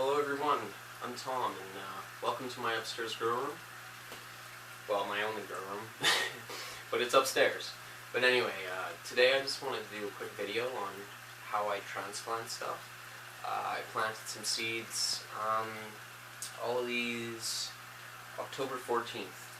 Hello everyone, I'm Tom, and welcome to my upstairs grow room. Well, my only grow room, but it's upstairs. But anyway, today I just wanted to do a quick video on how I transplant stuff. I planted some seeds, all of these October 14th,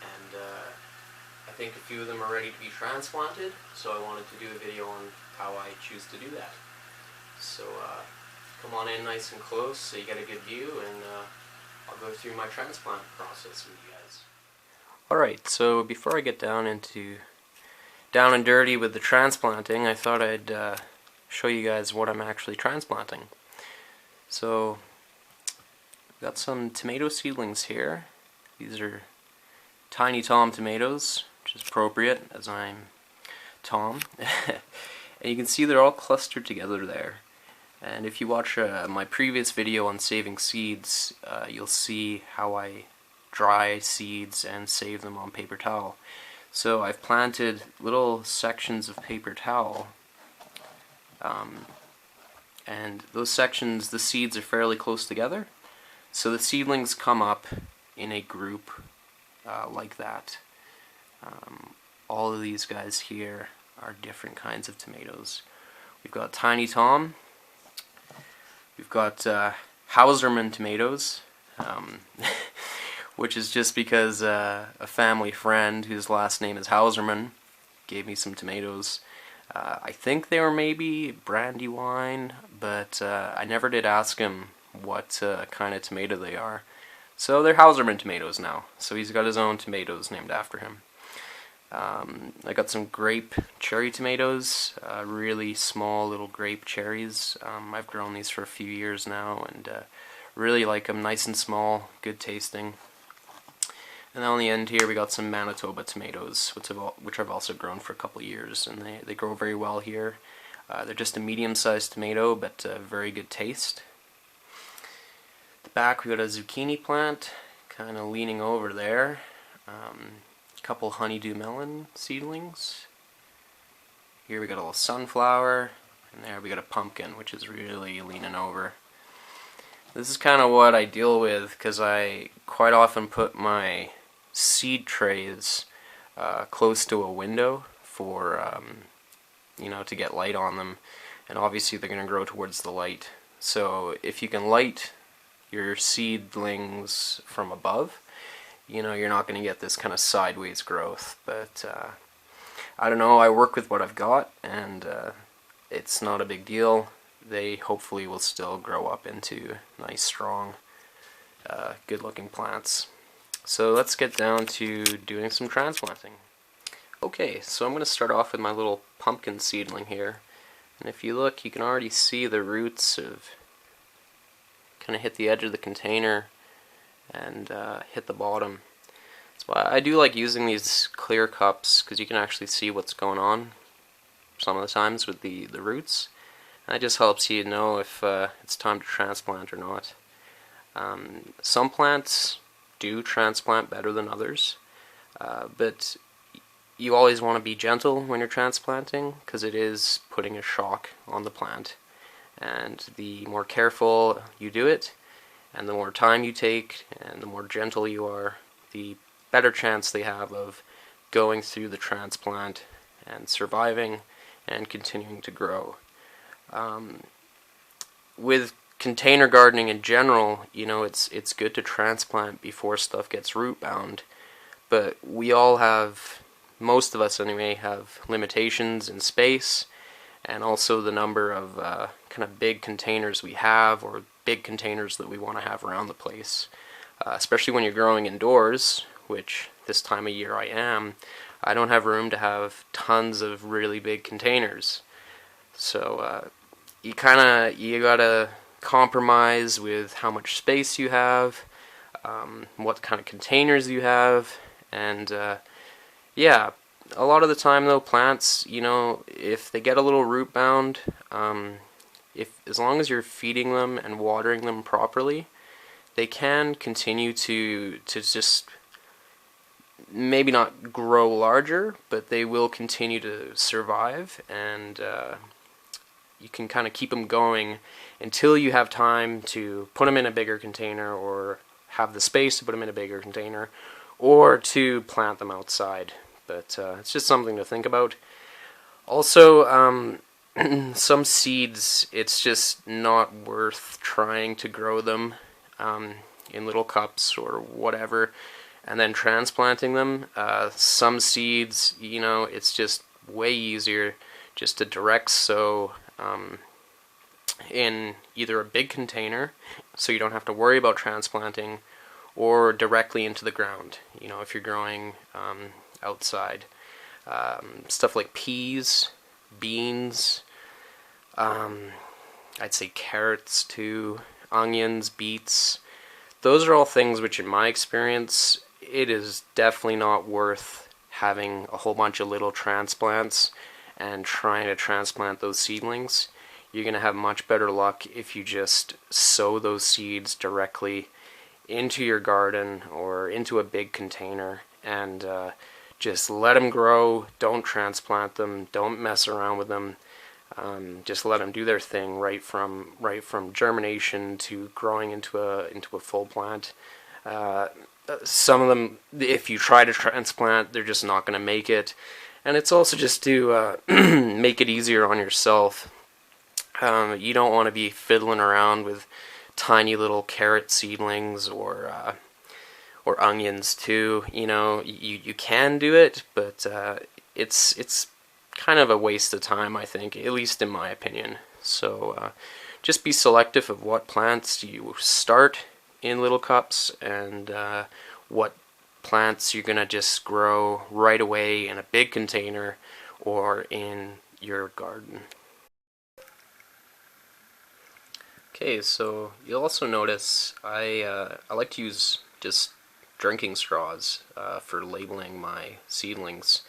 and I think a few of them are ready to be transplanted, so I wanted to do a video on how I choose to do that. So come on in nice and close so you get a good view, and I'll go through my transplant process with you guys. Alright, so before I get down and dirty with the transplanting, I thought I'd show you guys what I'm actually transplanting. So I've got some tomato seedlings here. These are Tiny Tom tomatoes, which is appropriate as I'm Tom. And you can see they're all clustered together there. And if you watch my previous video on saving seeds, you'll see how I dry seeds and save them on paper towel. So I've planted little sections of paper towel, and those sections, the seeds are fairly close together, so the seedlings come up in a group like that. All of these guys here are different kinds of tomatoes. We've got Tiny Tom. We've got Hauserman tomatoes, which is just because a family friend whose last name is Hauserman gave me some tomatoes. I think they were maybe Brandywine, but I never did ask him what kind of tomato they are. So they're Hauserman tomatoes now. So he's got his own tomatoes named after him. I got some grape cherry tomatoes, really small little grape cherries. I've grown these for a few years now and really like them, nice and small, good tasting. And on the end here we got some Manitoba tomatoes, which I've also grown for a couple of years, and they grow very well here. They're just a medium-sized tomato, but very good taste. At the back we got a zucchini plant, kind of leaning over there. Couple honeydew melon seedlings. Here we got a little sunflower, and there we got a pumpkin, which is really leaning over. This is kind of what I deal with, because I quite often put my seed trays close to a window for to get light on them, and obviously they're going to grow towards the light. So if you can light your seedlings from above, you're not going to get this kind of sideways growth. But I don't know, I work with what I've got, and it's not a big deal. They hopefully will still grow up into nice, strong, good looking plants. So let's get down to doing some transplanting. Okay, so I'm going to start off with my little pumpkin seedling here, and if you look, you can already see the roots have kind of hit the edge of the container and hit the bottom. So I do like using these clear cups because you can actually see what's going on some of the times with the roots. And that just helps you know if it's time to transplant or not. Some plants do transplant better than others, but you always want to be gentle when you're transplanting because it is putting a shock on the plant. And the more careful you do it, and the more time you take, and the more gentle you are, the better chance they have of going through the transplant and surviving and continuing to grow. With container gardening in general, it's good to transplant before stuff gets root bound, but we all have, most of us anyway, have limitations in space, and also the number of kind of big containers we have, or big containers that we want to have around the place. Especially when you're growing indoors, which this time of year I am, I don't have room to have tons of really big containers. So you gotta compromise with how much space you have, what kind of containers you have, and yeah. A lot of the time though, plants, if they get a little root bound, as long as you're feeding them and watering them properly, they can continue to just maybe not grow larger, but they will continue to survive and you can kind of keep them going until you have time to put them in a bigger container, or have the space to put them in a bigger container, or to plant them outside. But it's just something to think about. Also, some seeds, it's just not worth trying to grow them in little cups or whatever, and then transplanting them. Some seeds, it's just way easier just to direct sow in either a big container, so you don't have to worry about transplanting, or directly into the ground, if you're growing outside. Stuff like peas, beans, I'd say carrots too, onions, beets. Those are all things which, in my experience, it is definitely not worth having a whole bunch of little transplants and trying to transplant those seedlings. You're going to have much better luck if you just sow those seeds directly into your garden or into a big container, and just let them grow. Don't transplant them. Don't mess around with them. Just let them do their thing right from germination to growing into a full plant. Some of them, if you try to transplant, they're just not going to make it. And it's also just to make it easier on yourself. You don't want to be fiddling around with tiny little carrot seedlings or onions too. You can do it, but it's kind of a waste of time, I think, at least in my opinion. So just be selective of what plants you start in little cups, and what plants you're going to just grow right away in a big container or in your garden. Okay, so you'll also notice I like to use just drinking straws for labeling my seedlings.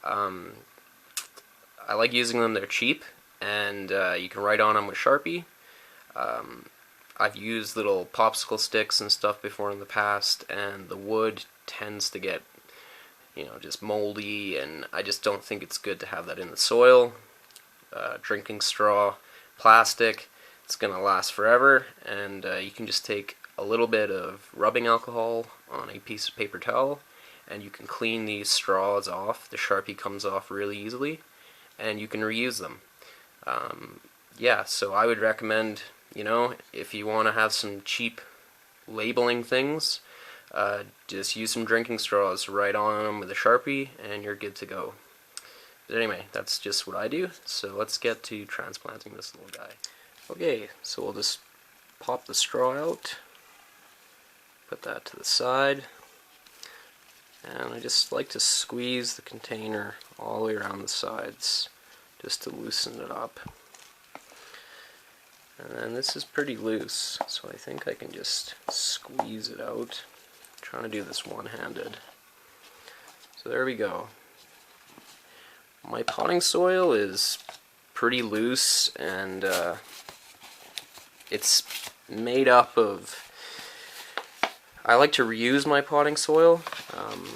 I like using them. They're cheap, and you can write on them with Sharpie. I've used little popsicle sticks and stuff before in the past, and the wood tends to get, just moldy, and I just don't think it's good to have that in the soil. Drinking straw, plastic, it's going to last forever, and you can just take a little bit of rubbing alcohol on a piece of paper towel, and you can clean these straws off. The Sharpie comes off really easily, and you can reuse them. Yeah, so I would recommend, if you want to have some cheap labeling things, just use some drinking straws, write on them with a Sharpie, and you're good to go. But anyway, that's just what I do, so let's get to transplanting this little guy. Okay, so we'll just pop the straw out, put that to the side, and I just like to squeeze the container all the way around the sides just to loosen it up. And then this is pretty loose, so I think I can just squeeze it out. I'm trying to do this one-handed. So there we go. My potting soil is pretty loose, and it's made up of... I like to reuse my potting soil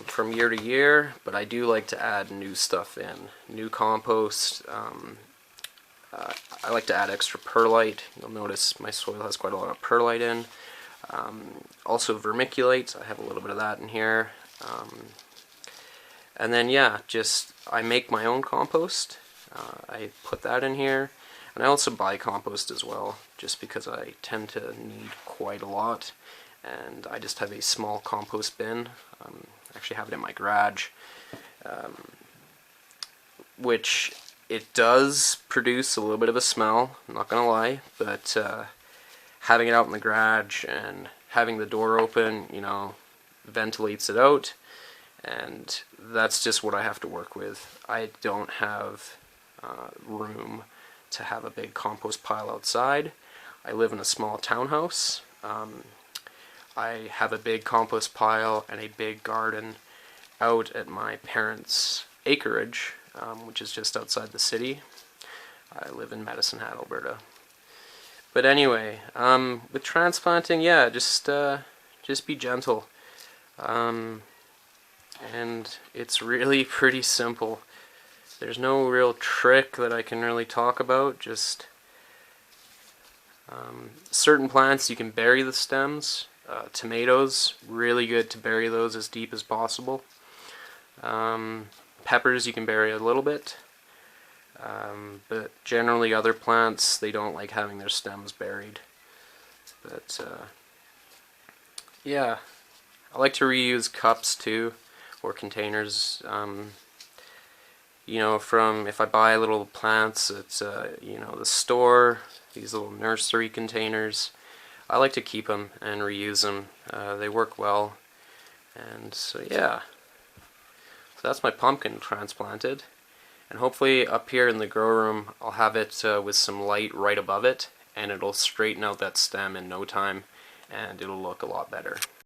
from year to year, but I do like to add new stuff in. New compost. I like to add extra perlite. You'll notice my soil has quite a lot of perlite in. Also vermiculite. I have a little bit of that in here. And then yeah, I make my own compost. I put that in here. And I also buy compost as well, just because I tend to need quite a lot. And I just have a small compost bin. I actually have it in my garage, which it does produce a little bit of a smell, I'm not gonna lie, but having it out in the garage and having the door open, ventilates it out, and that's just what I have to work with. I don't have room to have a big compost pile outside. I live in a small townhouse. I have a big compost pile and a big garden out at my parents' acreage, which is just outside the city. I live in Medicine Hat, Alberta. But anyway, with transplanting, yeah, just be gentle. And it's really pretty simple. There's no real trick that I can really talk about. Just Certain plants you can bury the stems. Tomatoes, really good to bury those as deep as possible. Peppers you can bury a little bit. But generally other plants, they don't like having their stems buried. But yeah, I like to reuse cups too, or containers. You know, from if I buy little plants at you know, the store, these little nursery containers, I like to keep them and reuse them. They work well, and so yeah. So that's my pumpkin transplanted. And hopefully up here in the grow room I'll have it with some light right above it, and it'll straighten out that stem in no time, and it'll look a lot better.